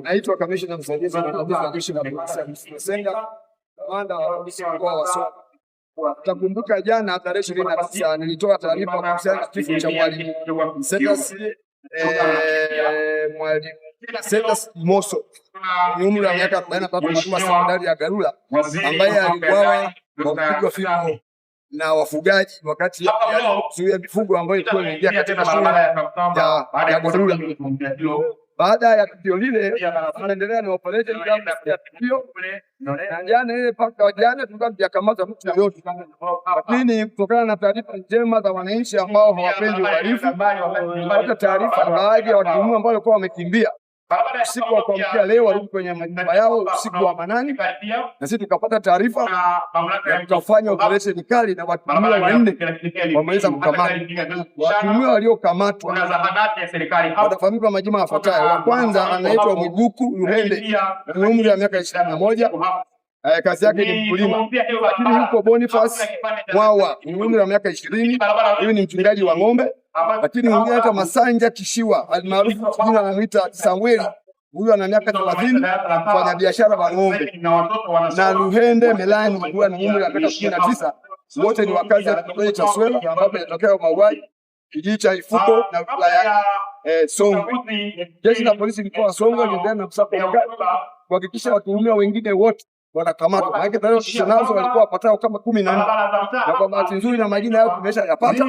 Naitwa Kamishna Msaidizi wa Jeshi la Polisi Senga, kamanda wa mkoa wa Songwe. Utakumbuka jana tarehe 29 nilitoa taarifa kuhusiana na kifo cha mwalimu Cedas Mosso mwenye umri wa miaka 43 sekondari ya Garula, ambaye aliuawa kwa kupigwa fimbo na wafugaji wakati kuzuia mifugo ambayo ilikuwa imeingia katika shule ya Garula. Baada ya tukio lile, tunaendelea na operation ya tukio, na jana ile paka jana tulikuwa tujakamata mtu yoyote, lakini kutokana na taarifa njema za wananchi ambao hawapendi uhalifu, kupata taarifa baadhi ya watuhumiwa ambao walikuwa wamekimbia usiku wa kuamkia leo warudi kwenye majumba yao usiku wa manane, na sisi tukapata taarifa na tukafanya operation kali na watuhumiwa wanne wameweza kukamatwa. Watuhumiwa waliokamatwa watafahamika majina yafuatayo. Wa kwanza anaitwa Mwibuku Luhende mwenye umri wa miaka 21, kazi yake ni mkulima. Lakini yuko Boniface Mwawa mwenye umri wa miaka 20, huyu ni mchungaji wa ng'ombe. Lakini mwingine anaitwa Masanja Kishiwa almaarufu jina anaitwa Samueli, huyu ana miaka 30, mfanya biashara wa ng'ombe. Na Luhende Melani huyu ana umri wa miaka 19, wote ni wakazi wa kijiji cha Swela ambapo inatokea mauaji kijiji cha Ifuko na wilaya Songwe. Jeshi la polisi mkoa wa Songwe linaendelea na msako mkali kuhakikisha watuhumiwa wengine wote wanakamatwa. Maana tarehe nazo walikuwa wapatao kama 14, na kwa bahati nzuri na majina yao tumeshayapata,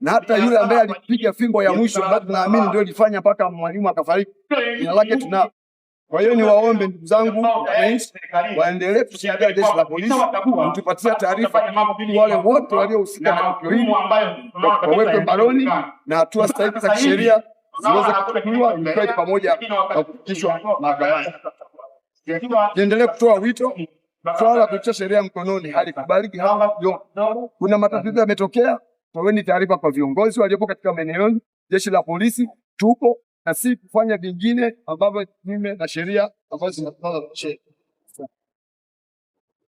na hata yule ambaye alipiga fimbo ya mwisho ambaye tunaamini ndio ilifanya mpaka mwalimu akafariki, jina lake tunao. Kwa hiyo niwaombe ndugu zangu wananchi waendelee kusaidia jeshi la polisi kutupatia taarifa wale wote waliohusika na tukio hili wawekwe mbaroni na hatua stahiki za kisheria ziweze kuchukuliwa, ikiwa ni pamoja na kufikishwa mahakamani. Niendelee kutoa wito, swala la kutia sheria mkononi halikubaliki hapa. Kuna matatizo yametokea, toeni taarifa kwa viongozi waliopo katika maeneo. Jeshi la polisi tupo na si kufanya vingine ambavyo kinyume na sheria ambazo zinataka.